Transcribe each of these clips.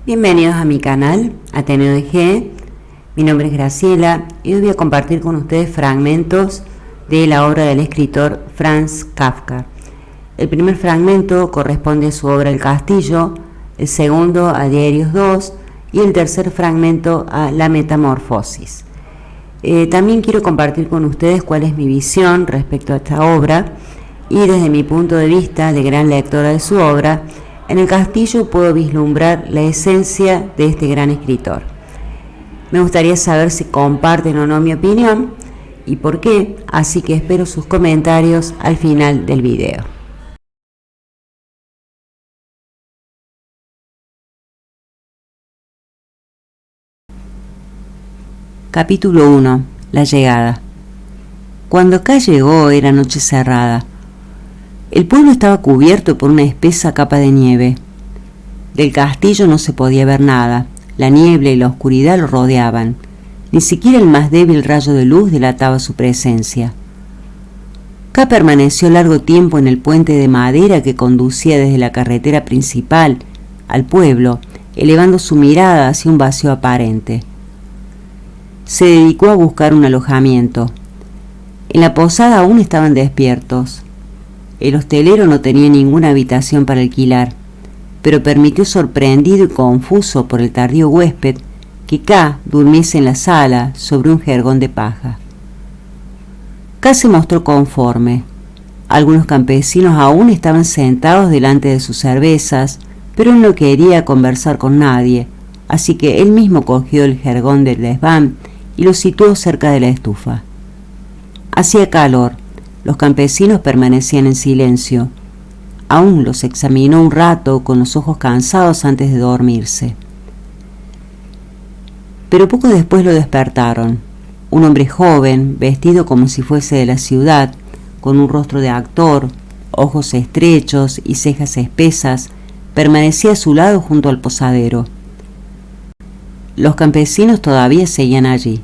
Bienvenidos a mi canal, Ateneo de G. Mi nombre es Graciela y hoy voy a compartir con ustedes fragmentos de la obra del escritor Franz Kafka. El primer fragmento corresponde a su obra El Castillo, el segundo a Diarios 2 y el tercer fragmento a La Metamorfosis. También quiero compartir con ustedes cuál es mi visión respecto a esta obra y desde mi punto de vista de gran lectora de su obra, en El Castillo puedo vislumbrar la esencia de este gran escritor. Me gustaría saber si comparten o no mi opinión y por qué, así que espero sus comentarios al final del video. Capítulo 1. La llegada. Cuando K llegó era noche cerrada. El pueblo estaba cubierto por una espesa capa de nieve. Del castillo no se podía ver nada. La niebla y la oscuridad lo rodeaban. Ni siquiera el más débil rayo de luz delataba su presencia. K permaneció largo tiempo en el puente de madera que conducía desde la carretera principal al pueblo, elevando su mirada hacia un vacío aparente. Se dedicó a buscar un alojamiento. En la posada aún estaban despiertos. El hostelero no tenía ninguna habitación para alquilar, pero permitió, sorprendido y confuso por el tardío huésped, que K durmiese en la sala sobre un jergón de paja. K se mostró conforme. Algunos campesinos aún estaban sentados delante de sus cervezas, pero él no quería conversar con nadie, así que él mismo cogió el jergón del desván y lo situó cerca de la estufa. Hacía calor. Los campesinos permanecían en silencio. Aún los examinó un rato con los ojos cansados antes de dormirse. Pero poco después lo despertaron. Un hombre joven, vestido como si fuese de la ciudad, con un rostro de actor, ojos estrechos y cejas espesas, permanecía a su lado junto al posadero. Los campesinos todavía seguían allí.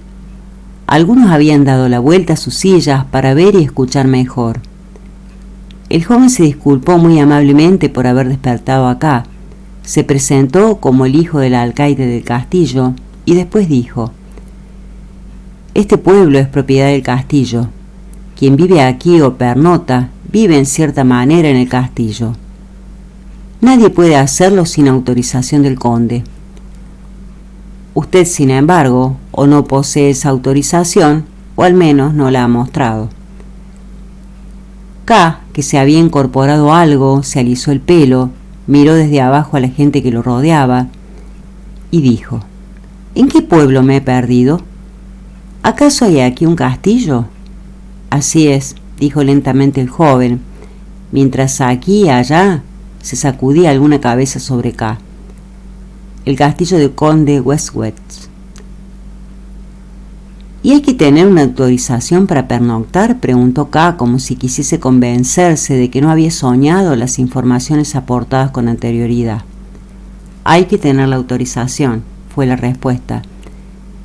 Algunos habían dado la vuelta a sus sillas para ver y escuchar mejor. El joven se disculpó muy amablemente por haber despertado a K. Se presentó como el hijo del alcaide del castillo y después dijo: «Este pueblo es propiedad del castillo. Quien vive aquí o pernota vive en cierta manera en el castillo. Nadie puede hacerlo sin autorización del conde. Usted, sin embargo, o no posee esa autorización, o al menos no la ha mostrado». K, que se había incorporado algo, se alisó el pelo, miró desde abajo a la gente que lo rodeaba y dijo: «¿En qué pueblo me he perdido? ¿Acaso hay aquí un castillo?» «Así es», dijo lentamente el joven, mientras aquí y allá se sacudía alguna cabeza sobre K. «El castillo del conde Westward». «¿Y hay que tener una autorización para pernoctar?», preguntó K, como si quisiese convencerse de que no había soñado las informaciones aportadas con anterioridad. «Hay que tener la autorización», fue la respuesta.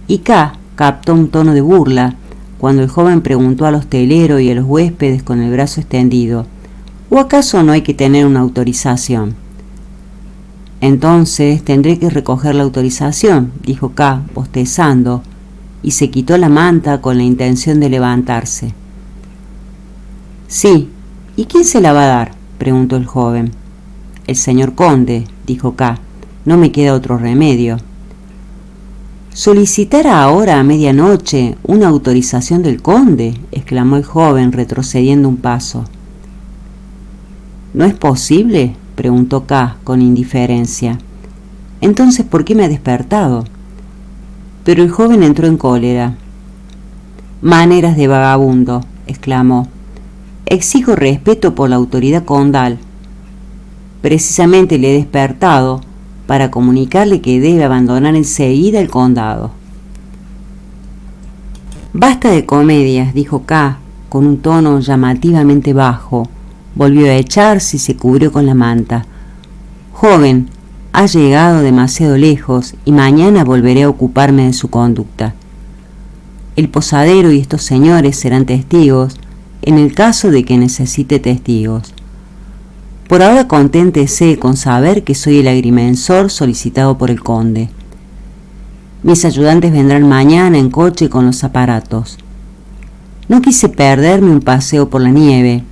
Y K captó un tono de burla cuando el joven preguntó al hostelero y a los huéspedes con el brazo extendido: «¿O acaso no hay que tener una autorización?». «Entonces tendré que recoger la autorización», dijo K, bostezando, y se quitó la manta con la intención de levantarse. «Sí, ¿y quién se la va a dar?», preguntó el joven. «El señor conde», dijo K, «no me queda otro remedio». «¿Solicitar ahora a medianoche una autorización del conde?», exclamó el joven, retrocediendo un paso. «¿No es posible?», preguntó K con indiferencia. «Entonces, ¿por qué me ha despertado?». Pero el joven entró en cólera. «Maneras de vagabundo», exclamó. «Exijo respeto por la autoridad condal. Precisamente le he despertado para comunicarle que debe abandonar enseguida el condado». «Basta de comedias», dijo K con un tono llamativamente bajo. Volvió a echarse y se cubrió con la manta. «Joven, ha llegado demasiado lejos y mañana volveré a ocuparme de su conducta. El posadero y estos señores serán testigos en el caso de que necesite testigos. Por ahora conténtese con saber que soy el agrimensor solicitado por el conde. Mis ayudantes vendrán mañana en coche con los aparatos. No quise perderme un paseo por la nieve,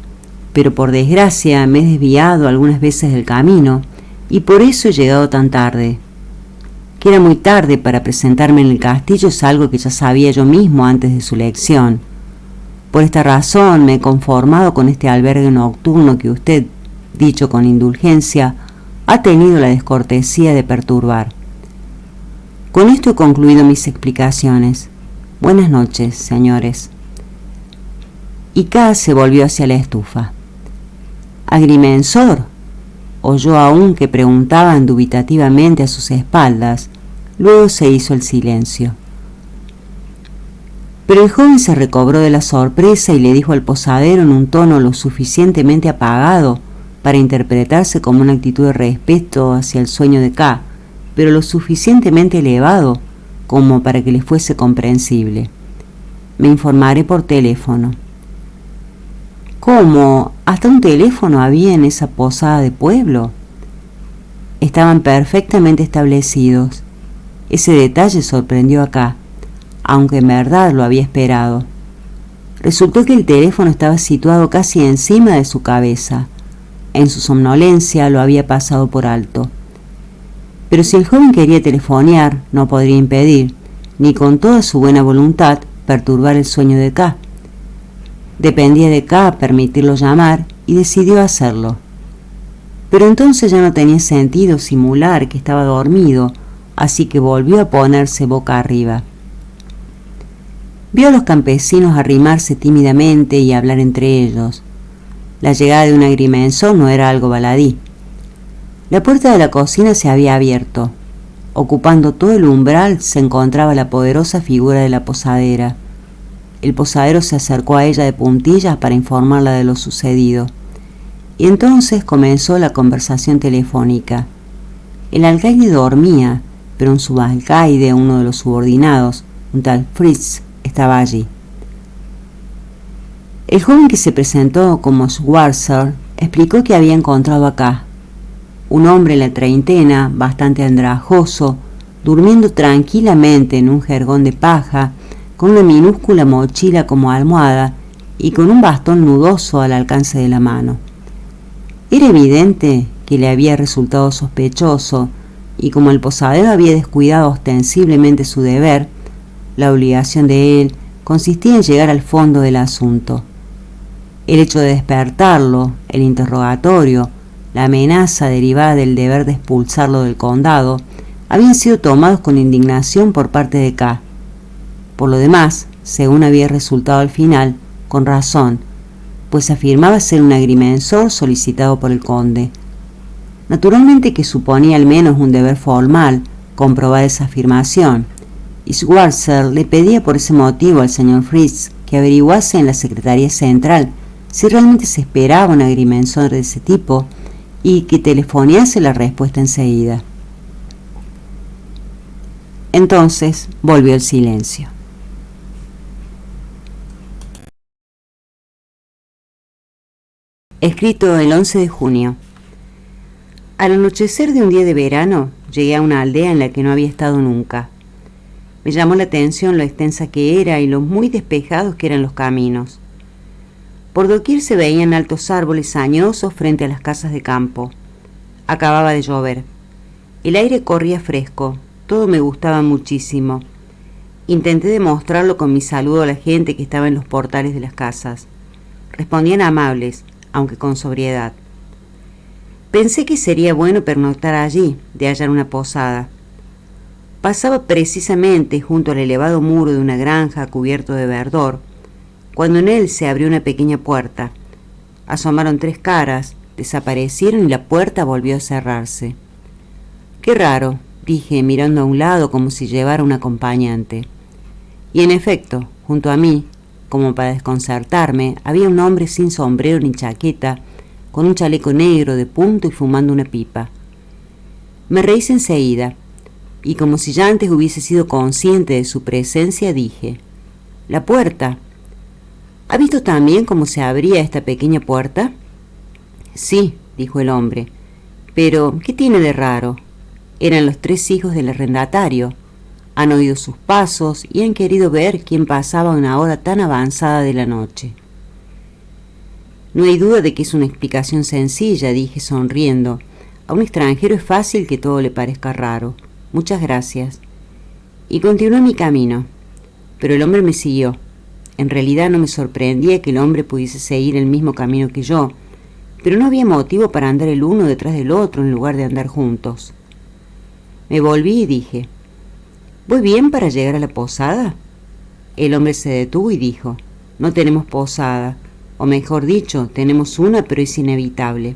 pero por desgracia me he desviado algunas veces del camino y por eso he llegado tan tarde. Que era muy tarde para presentarme en el castillo es algo que ya sabía yo mismo antes de su elección. Por esta razón me he conformado con este albergue nocturno que usted, dicho con indulgencia, ha tenido la descortesía de perturbar. Con esto he concluido mis explicaciones. Buenas noches, señores. Y K se volvió hacia la estufa. ¿Agrimensor?, oyó aún que preguntaban dubitativamente a sus espaldas. Luego se hizo el silencio. Pero el joven se recobró de la sorpresa y le dijo al posadero en un tono lo suficientemente apagado para interpretarse como una actitud de respeto hacia el sueño de K, pero lo suficientemente elevado como para que le fuese comprensible. Me informaré por teléfono. ¿Cómo? ¿Hasta un teléfono había en esa posada de pueblo? Estaban perfectamente establecidos. Ese detalle sorprendió a K, aunque en verdad lo había esperado. Resultó que el teléfono estaba situado casi encima de su cabeza. En su somnolencia lo había pasado por alto. Pero si el joven quería telefonear, no podría impedir, ni con toda su buena voluntad, perturbar el sueño de K. Dependía de K permitirlo llamar y decidió hacerlo. Pero entonces ya no tenía sentido simular que estaba dormido, así que volvió a ponerse boca arriba. Vio a los campesinos arrimarse tímidamente y hablar entre ellos. La llegada de un agrimensor no era algo baladí. La puerta de la cocina se había abierto. Ocupando todo el umbral se encontraba la poderosa figura de la posadera. El posadero se acercó a ella de puntillas para informarla de lo sucedido. Y entonces comenzó la conversación telefónica. El alcaide dormía, pero un subalcaide, uno de los subordinados, un tal Fritz, estaba allí. El joven que se presentó como Schwarzer explicó que había encontrado acá un hombre en la treintena, bastante andrajoso, durmiendo tranquilamente en un jergón de paja, con una minúscula mochila como almohada y con un bastón nudoso al alcance de la mano. Era evidente que le había resultado sospechoso, y como el posadero había descuidado ostensiblemente su deber, la obligación de él consistía en llegar al fondo del asunto. El hecho de despertarlo, el interrogatorio, la amenaza derivada del deber de expulsarlo del condado, habían sido tomados con indignación por parte de K. Por lo demás, según había resultado al final, con razón, pues afirmaba ser un agrimensor solicitado por el conde. Naturalmente que suponía al menos un deber formal comprobar esa afirmación, y Schwarzer le pedía por ese motivo al señor Fritz que averiguase en la Secretaría Central si realmente se esperaba un agrimensor de ese tipo y que telefonease la respuesta enseguida. Entonces volvió el silencio. Escrito el 11 de junio. Al anochecer de un día de verano, llegué a una aldea en la que no había estado nunca. Me llamó la atención lo extensa que era y lo muy despejados que eran los caminos. Por doquier se veían altos árboles añosos frente a las casas de campo. Acababa de llover. El aire corría fresco. Todo me gustaba muchísimo. Intenté demostrarlo con mi saludo a la gente que estaba en los portales de las casas. Respondían amables, aunque con sobriedad. Pensé que sería bueno pernoctar allí, de hallar una posada. Pasaba precisamente junto al elevado muro de una granja cubierto de verdor, cuando en él se abrió una pequeña puerta. Asomaron 3 caras, desaparecieron y la puerta volvió a cerrarse. «Qué raro», dije, mirando a un lado como si llevara un acompañante. Y en efecto, junto a mí, como para desconcertarme, había un hombre sin sombrero ni chaqueta, con un chaleco negro de punto y fumando una pipa. Me reí enseguida, y como si ya antes hubiese sido consciente de su presencia, dije: «La puerta. ¿Ha visto también cómo se abría esta pequeña puerta?» «Sí», dijo el hombre. Pero, ¿qué tiene de raro? Eran los 3 hijos del arrendatario. Han oído sus pasos y han querido ver quién pasaba a una hora tan avanzada de la noche. No hay duda de que es una explicación sencilla, dije sonriendo. A un extranjero es fácil que todo le parezca raro. Muchas gracias. Y continué mi camino. Pero el hombre me siguió. En realidad no me sorprendía que el hombre pudiese seguir el mismo camino que yo, pero no había motivo para andar el uno detrás del otro en lugar de andar juntos. Me volví y dije, ¿voy bien para llegar a la posada? El hombre se detuvo y dijo, no tenemos posada, o mejor dicho, tenemos una, pero es inevitable.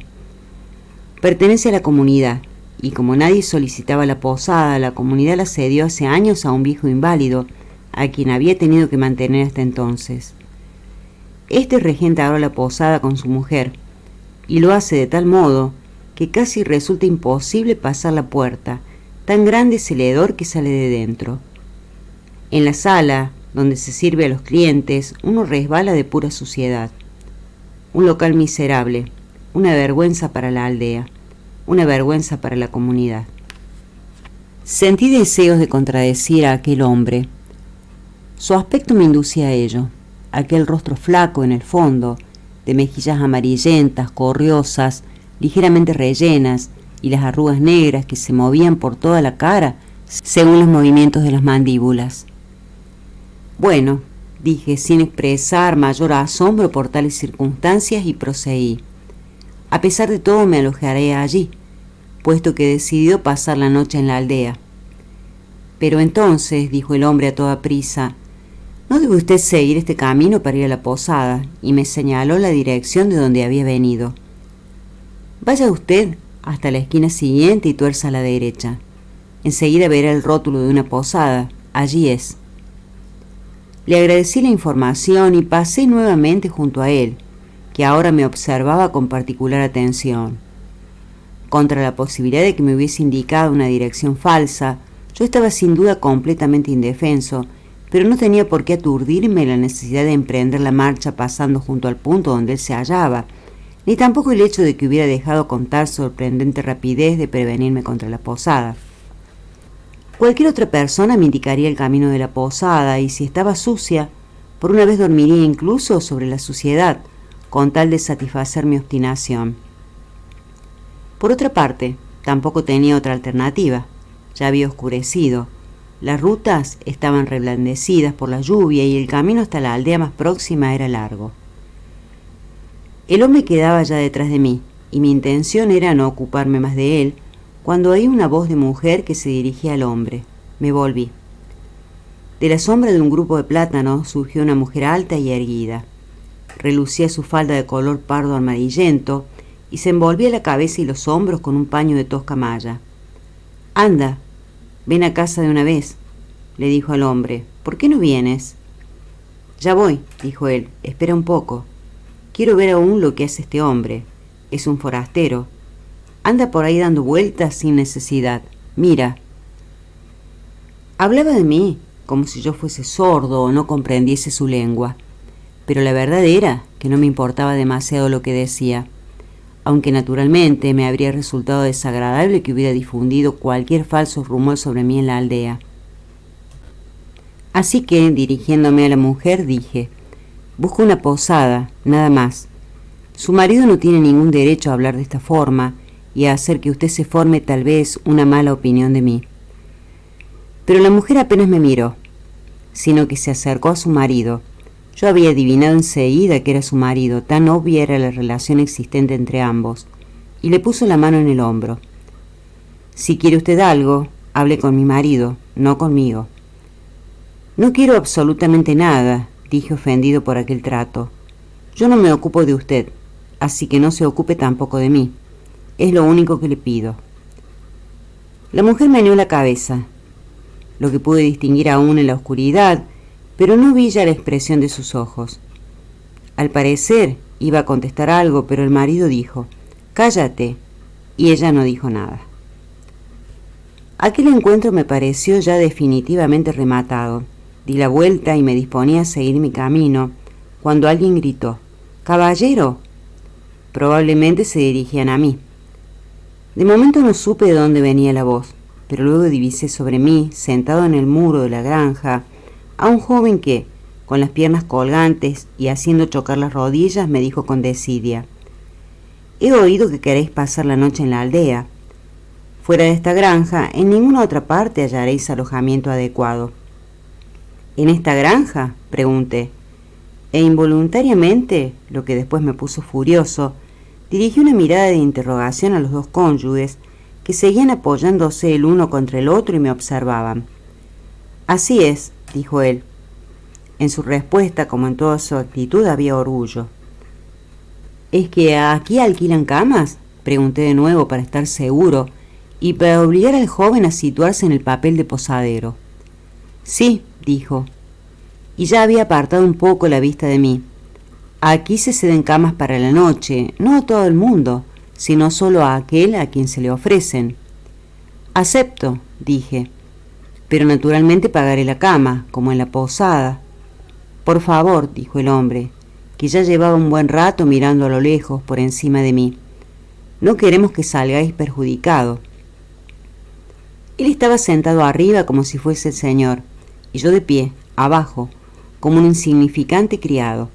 Pertenece a la comunidad, y como nadie solicitaba la posada, la comunidad la cedió hace años a un viejo inválido, a quien había tenido que mantener hasta entonces. Este regenta ahora la posada con su mujer, y lo hace de tal modo que casi resulta imposible pasar la puerta, tan grande es el hedor que sale de dentro. En la sala, donde se sirve a los clientes, uno resbala de pura suciedad. Un local miserable, una vergüenza para la aldea, una vergüenza para la comunidad. Sentí deseos de contradecir a aquel hombre. Su aspecto me inducía a ello, aquel rostro flaco en el fondo, de mejillas amarillentas, corriosas, ligeramente rellenas, y las arrugas negras que se movían por toda la cara según los movimientos de las mandíbulas. Bueno, dije sin expresar mayor asombro por tales circunstancias y proseguí. A pesar de todo me alojaré allí, puesto que he decidido pasar la noche en la aldea. Pero entonces, dijo el hombre a toda prisa, ¿no debe usted seguir este camino para ir a la posada? Y me señaló la dirección de donde había venido. Vaya usted hasta la esquina siguiente y tuerza a la derecha. Enseguida verá el rótulo de una posada. Allí es. Le agradecí la información y pasé nuevamente junto a él, que ahora me observaba con particular atención. Contra la posibilidad de que me hubiese indicado una dirección falsa, yo estaba sin duda completamente indefenso, pero no tenía por qué aturdirme la necesidad de emprender la marcha pasando junto al punto donde él se hallaba, ni tampoco el hecho de que hubiera dejado con tal sorprendente rapidez de prevenirme contra la posada. Cualquier otra persona me indicaría el camino de la posada, y si estaba sucia, por una vez dormiría incluso sobre la suciedad, con tal de satisfacer mi obstinación. Por otra parte, tampoco tenía otra alternativa. Ya había oscurecido. Las rutas estaban reblandecidas por la lluvia y el camino hasta la aldea más próxima era largo. El hombre quedaba ya detrás de mí, y mi intención era no ocuparme más de él, cuando oí una voz de mujer que se dirigía al hombre. Me volví. De la sombra de un grupo de plátanos surgió una mujer alta y erguida. Relucía su falda de color pardo amarillento y se envolvía la cabeza y los hombros con un paño de tosca malla. «Anda, ven a casa de una vez», le dijo al hombre. «¿Por qué no vienes?» «Ya voy», dijo él. «Espera un poco. Quiero ver aún lo que hace este hombre. Es un forastero. Anda por ahí dando vueltas sin necesidad. Mira». Hablaba de mí como si yo fuese sordo o no comprendiese su lengua, pero la verdad era que no me importaba demasiado lo que decía, aunque naturalmente me habría resultado desagradable que hubiera difundido cualquier falso rumor sobre mí en la aldea. Así que, dirigiéndome a la mujer, dije: «Busco una posada, nada más. Su marido no tiene ningún derecho a hablar de esta forma y a hacer que usted se forme tal vez una mala opinión de mí». Pero la mujer apenas me miró, sino que se acercó a su marido. Yo había adivinado enseguida que era su marido, tan obvia era la relación existente entre ambos, y le puso la mano en el hombro. «Si quiere usted algo, hable con mi marido, no conmigo». «No quiero absolutamente nada», dije ofendido por aquel trato. «Yo no me ocupo de usted, así que no se ocupe tampoco de mí. Es lo único que le pido». La mujer meneó la cabeza, lo que pude distinguir aún en la oscuridad, pero no vi ya la expresión de sus ojos. Al parecer iba a contestar algo, pero el marido dijo: «Cállate», y ella no dijo nada. Aquel encuentro me pareció ya definitivamente rematado. Di la vuelta y me disponía a seguir mi camino, cuando alguien gritó: «¡Caballero!». Probablemente se dirigían a mí. De momento no supe de dónde venía la voz, pero luego divisé sobre mí, sentado en el muro de la granja, a un joven que, con las piernas colgantes y haciendo chocar las rodillas, me dijo con desidia: «He oído que queréis pasar la noche en la aldea. Fuera de esta granja, en ninguna otra parte hallaréis alojamiento adecuado». «¿En esta granja?», pregunté, e involuntariamente, lo que después me puso furioso, dirigí una mirada de interrogación a los dos cónyuges que seguían apoyándose el uno contra el otro y me observaban. «Así es», dijo él. En su respuesta, como en toda su actitud, había orgullo. «¿Es que aquí alquilan camas?», pregunté de nuevo para estar seguro y para obligar al joven a situarse en el papel de posadero. «Sí», dijo, y ya había apartado un poco la vista de mí. «Aquí se ceden camas para la noche, no a todo el mundo, sino solo a aquel a quien se le ofrecen». «Acepto», dije, «pero naturalmente pagaré la cama, como en la posada». «Por favor», dijo el hombre, que ya llevaba un buen rato mirando a lo lejos por encima de mí, «no queremos que salgáis perjudicado». Él estaba sentado arriba como si fuese el señor, y yo de pie, abajo, como un insignificante criado.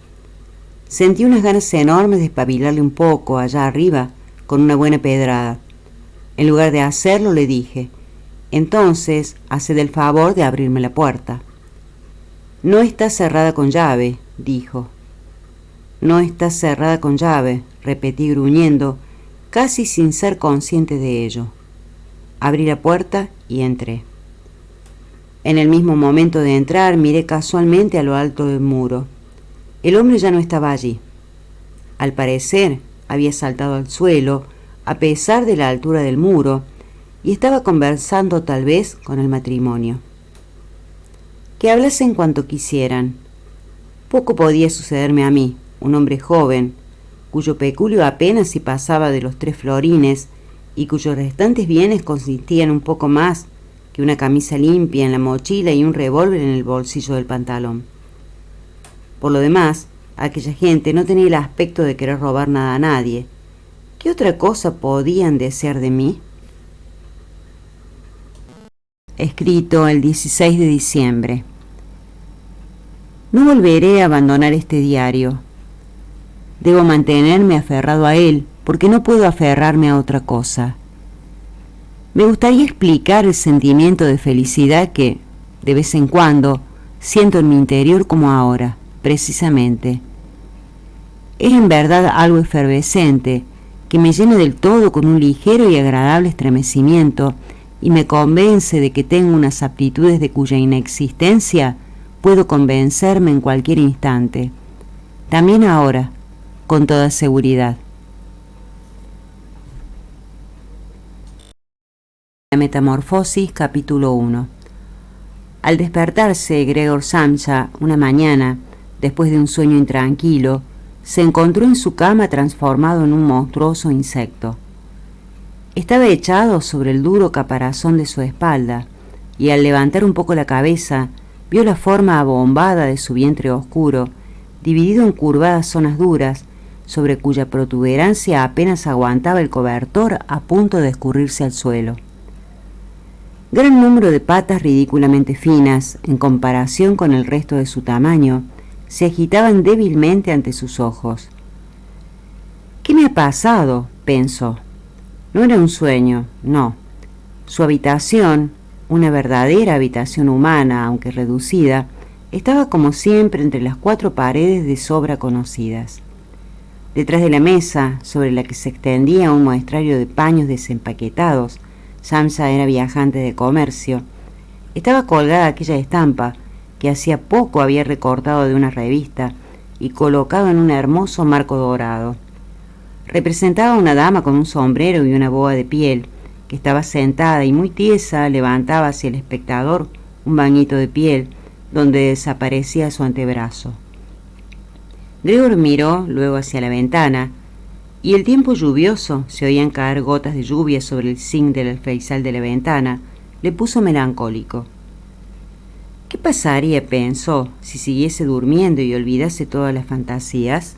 Sentí unas ganas enormes de espabilarle un poco allá arriba con una buena pedrada. En lugar de hacerlo, le dije: «Entonces, haced el favor de abrirme la puerta». «No está cerrada con llave», dijo. «No está cerrada con llave», repetí gruñendo, casi sin ser consciente de ello. Abrí la puerta y entré. En el mismo momento de entrar, miré casualmente a lo alto del muro. El hombre ya no estaba allí. Al parecer, había saltado al suelo, a pesar de la altura del muro, y estaba conversando tal vez con el matrimonio. Que hablasen cuanto quisieran. Poco podía sucederme a mí, un hombre joven, cuyo peculio apenas si pasaba de los 3 florines y cuyos restantes bienes consistían un poco más que una camisa limpia en la mochila y un revólver en el bolsillo del pantalón. Por lo demás, aquella gente no tenía el aspecto de querer robar nada a nadie. ¿Qué otra cosa podían desear de mí? Escrito el 16 de diciembre. No volveré a abandonar este diario. Debo mantenerme aferrado a él, porque no puedo aferrarme a otra cosa. Me gustaría explicar el sentimiento de felicidad que, de vez en cuando, siento en mi interior como ahora, precisamente. Es en verdad algo efervescente, que me llena del todo con un ligero y agradable estremecimiento y me convence de que tengo unas aptitudes de cuya inexistencia puedo convencerme en cualquier instante. También ahora, con toda seguridad. La Metamorfosis, capítulo 1. Al despertarse Gregor Samsa una mañana, después de un sueño intranquilo, se encontró en su cama transformado en un monstruoso insecto. Estaba echado sobre el duro caparazón de su espalda, y al levantar un poco la cabeza, vio la forma abombada de su vientre oscuro, dividido en curvadas zonas duras, sobre cuya protuberancia apenas aguantaba el cobertor a punto de escurrirse al suelo. Gran número de patas ridículamente finas, en comparación con el resto de su tamaño, se agitaban débilmente ante sus ojos. «¿Qué me ha pasado?», pensó. No era un sueño, no. Su habitación, una verdadera habitación humana, aunque reducida, estaba como siempre entre las 4 paredes de sobra conocidas. Detrás de la mesa, sobre la que se extendía un muestrario de paños desempaquetados, Samsa era viajante de comercio, estaba colgada aquella estampa que hacía poco había recortado de una revista y colocado en un hermoso marco dorado. Representaba a una dama con un sombrero y una boa de piel, que estaba sentada y muy tiesa levantaba hacia el espectador un bañito de piel, donde desaparecía su antebrazo. Gregor miró luego hacia la ventana, y el tiempo lluvioso, se oían caer gotas de lluvia sobre el zinc del alféizar de la ventana, le puso melancólico. ¿Qué pasaría, pensó, si siguiese durmiendo y olvidase todas las fantasías?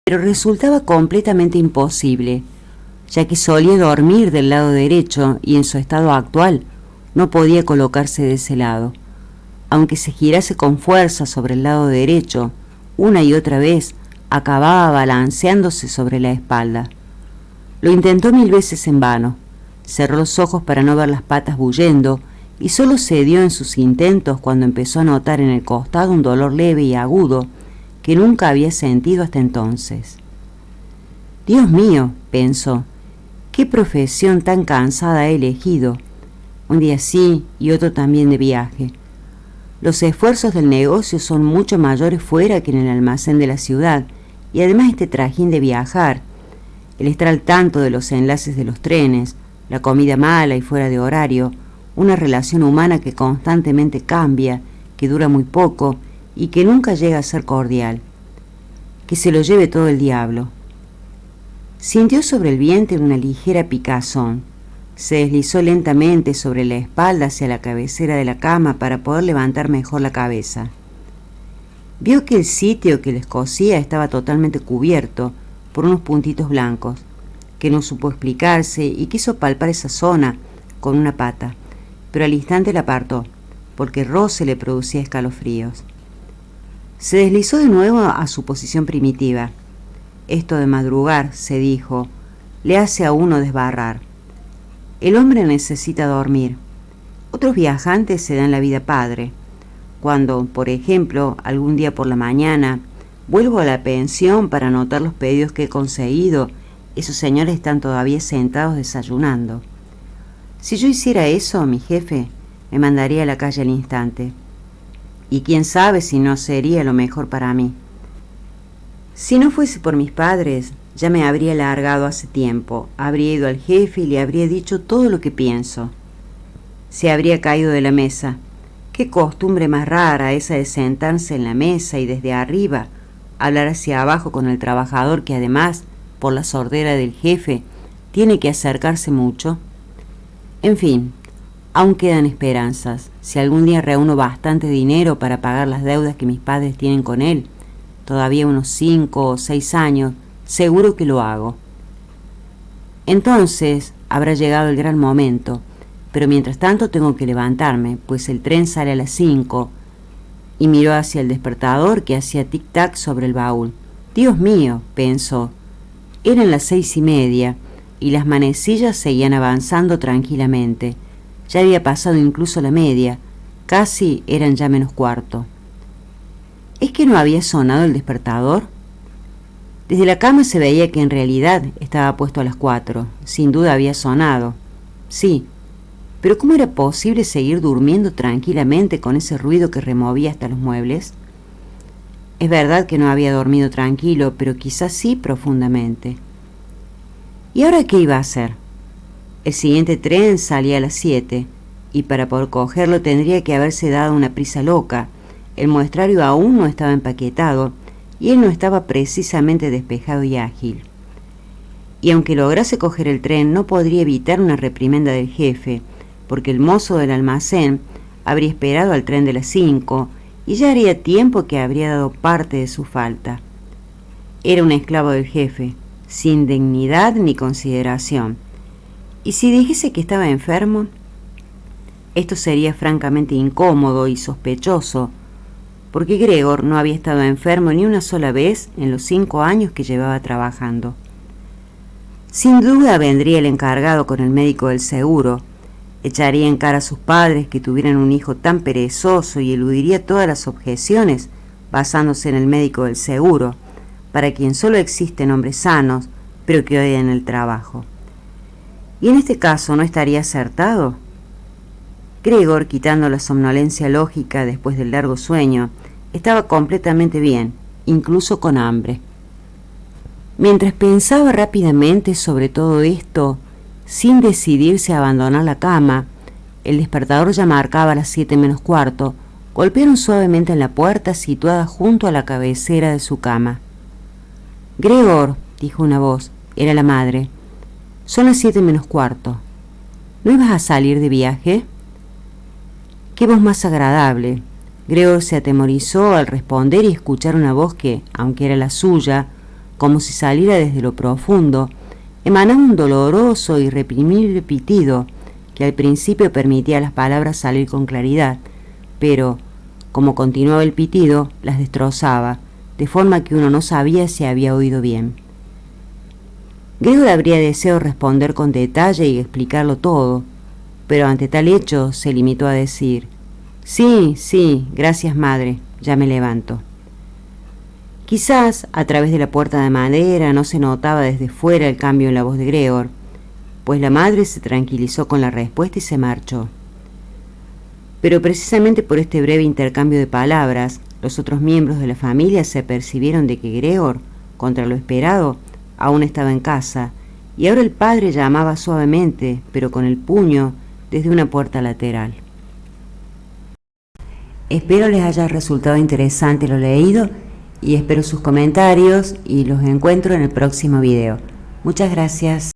pero resultaba completamente imposible, ya que solía dormir del lado derecho y en su estado actual no podía colocarse de ese lado. Aunque se girase con fuerza sobre el lado derecho, una y otra vez acababa balanceándose sobre la espalda. Lo intentó 1000 veces en vano. Cerró los ojos para no ver las patas bullendo y solo cedió en sus intentos cuando empezó a notar en el costado un dolor leve y agudo que nunca había sentido hasta entonces. Dios mío, pensó, qué profesión tan cansada he elegido. Un día sí y otro también de viaje. Los esfuerzos del negocio son mucho mayores fuera que en el almacén de la ciudad, y además este trajín de viajar, el estar al tanto de los enlaces de los trenes, la comida mala y fuera de horario, una relación humana que constantemente cambia, que dura muy poco y que nunca llega a ser cordial. Que se lo lleve todo el diablo. Sintió sobre el vientre una ligera picazón. Se deslizó lentamente sobre la espalda hacia la cabecera de la cama para poder levantar mejor la cabeza. Vio que el sitio que le escocía estaba totalmente cubierto por unos puntitos blancos, que no supo explicarse y quiso palpar esa zona con una pata, pero al instante la apartó, porque el roce le producía escalofríos. Se deslizó de nuevo a su posición primitiva. Esto de madrugar, se dijo, le hace a uno desbarrar. El hombre necesita dormir. Otros viajantes se dan la vida padre. Cuando, por ejemplo, algún día por la mañana, vuelvo a la pensión para anotar los pedidos que he conseguido, esos señores están todavía sentados desayunando. Si yo hiciera eso, mi jefe me mandaría a la calle al instante. Y quién sabe si no sería lo mejor para mí. Si no fuese por mis padres, ya me habría largado hace tiempo, habría ido al jefe y le habría dicho todo lo que pienso. Se habría caído de la mesa. Qué costumbre más rara esa de sentarse en la mesa y desde arriba hablar hacia abajo con el trabajador que además, por la sordera del jefe, tiene que acercarse mucho. En fin, aún quedan esperanzas. Si algún día reúno bastante dinero para pagar las deudas que mis padres tienen con él, todavía unos 5 o 6 años, seguro que lo hago. Entonces habrá llegado el gran momento, pero mientras tanto tengo que levantarme, pues el tren sale a las 5, y miró hacia el despertador que hacía tic-tac sobre el baúl. Dios mío, pensó, eran las 6:30, y las manecillas seguían avanzando tranquilamente. Ya había pasado incluso la media, casi eran ya -15. ¿Es que no había sonado el despertador? Desde la cama se veía que en realidad estaba puesto a las 4, sin duda había sonado. Sí, pero ¿cómo era posible seguir durmiendo tranquilamente con ese ruido que removía hasta los muebles? Es verdad que no había dormido tranquilo, pero quizás sí profundamente. ¿Y ahora qué iba a hacer? El siguiente tren salía a las 7, y para poder cogerlo tendría que haberse dado una prisa loca. El muestrario aún no estaba empaquetado, y él no estaba precisamente despejado y ágil. Y aunque lograse coger el tren, no podría evitar una reprimenda del jefe, porque el mozo del almacén habría esperado al tren de las 5, y ya haría tiempo que habría dado parte de su falta. Era un esclavo del jefe, sin dignidad ni consideración. ¿Y si dijese que estaba enfermo? Esto sería francamente incómodo y sospechoso, porque Gregor no había estado enfermo ni una sola vez en los 5 años que llevaba trabajando. Sin duda vendría el encargado con el médico del seguro, echaría en cara a sus padres que tuvieran un hijo tan perezoso y eludiría todas las objeciones basándose en el médico del seguro, para quien solo existen hombres sanos, pero que odian el trabajo. ¿Y en este caso no estaría acertado? Gregor, quitando la somnolencia lógica después del largo sueño, estaba completamente bien, incluso con hambre. Mientras pensaba rápidamente sobre todo esto, sin decidirse a abandonar la cama, el despertador ya marcaba las 7:15, golpearon suavemente en la puerta situada junto a la cabecera de su cama. «Gregor», dijo una voz, era la madre. «Son las 7:15. ¿No ibas a salir de viaje?» «Qué voz más agradable». Gregor se atemorizó al responder y escuchar una voz que, aunque era la suya, como si saliera desde lo profundo, emanaba un doloroso y reprimible pitido que al principio permitía a las palabras salir con claridad, pero, como continuaba el pitido, las destrozaba, de forma que uno no sabía si había oído bien. Gregor habría deseado responder con detalle y explicarlo todo, pero ante tal hecho se limitó a decir: «Sí, sí, gracias madre, ya me levanto». Quizás a través de la puerta de madera no se notaba desde fuera el cambio en la voz de Gregor, pues la madre se tranquilizó con la respuesta y se marchó. Pero precisamente por este breve intercambio de palabras, los otros miembros de la familia se apercibieron de que Gregor, contra lo esperado, aún estaba en casa, y ahora el padre llamaba suavemente, pero con el puño, desde una puerta lateral. Espero les haya resultado interesante lo leído y espero sus comentarios y los encuentro en el próximo video. Muchas gracias.